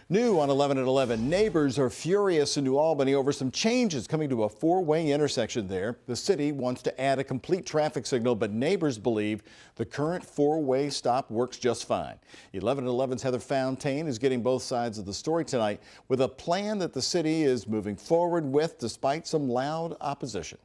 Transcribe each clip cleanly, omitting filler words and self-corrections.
New on 11 at 11, neighbors are furious in New Albany over some changes coming to a four-way intersection there. The city wants to add a complete traffic signal, but neighbors believe the current four-way stop works just fine. 11 at 11's Heather Fontaine is getting both sides of the story tonight with a plan that the city is moving forward with despite some loud opposition.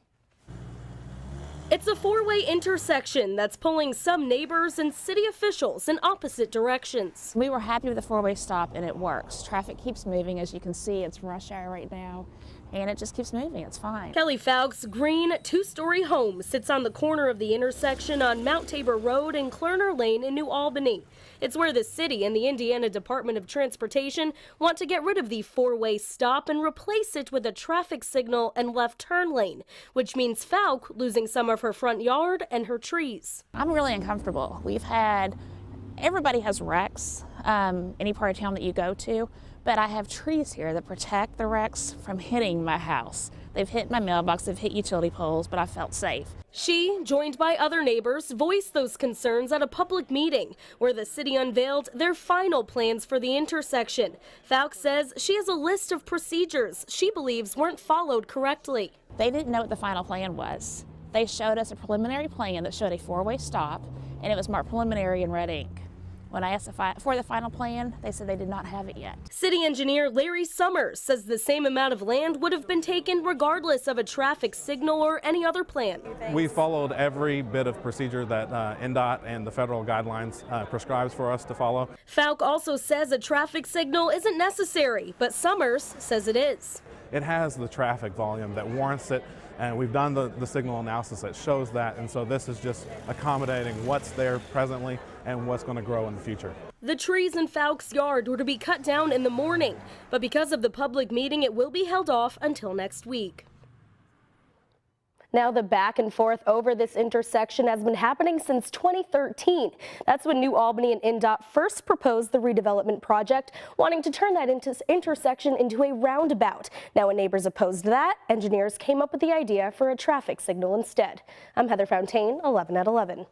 It's a four-way intersection that's pulling some neighbors and city officials in opposite directions. We were happy with the four-way stop, and it works. Traffic keeps moving. As you can see, it's rush hour right now, and it just keeps moving. It's fine. Kelly Feiock's green two-story home sits on the corner of the intersection on Mount Tabor Road and Klerner Lane in New Albany. It's where the city and the Indiana Department of Transportation want to get rid of the four-way stop and replace it with a traffic signal and left turn lane, which means Feiock losing some of her front yard and her trees. I'm really uncomfortable. Everybody has wrecks, any part of town that you go to, but I have trees here that protect the wrecks from hitting my house. They've hit my mailbox, they've hit utility poles, but I felt safe. She, joined by other neighbors, voiced those concerns at a public meeting where the city unveiled their final plans for the intersection. Feiock says she has a list of procedures she believes weren't followed correctly. They didn't know what the final plan was. They showed us a preliminary plan that showed a four-way stop, and it was marked preliminary in red ink. When I asked for the final plan, they said they did not have it yet. City engineer Larry Summers says the same amount of land would have been taken regardless of a traffic signal or any other plan. We followed every bit of procedure that NDOT and the federal guidelines prescribes for us to follow. Feiock also says a traffic signal isn't necessary, but Summers says it is. It has the traffic volume that warrants it, and we've done the signal analysis that shows that, and so this is just accommodating what's there presently and what's going to grow in the future. The trees in Feiock's yard were to be cut down in the morning, but because of the public meeting, it will be held off until next week. Now the back and forth over this intersection has been happening since 2013. That's when New Albany and NDOT first proposed the redevelopment project, wanting to turn that intersection into a roundabout. Now when neighbors opposed that, engineers came up with the idea for a traffic signal instead. I'm Heather Fontaine, 11 at 11.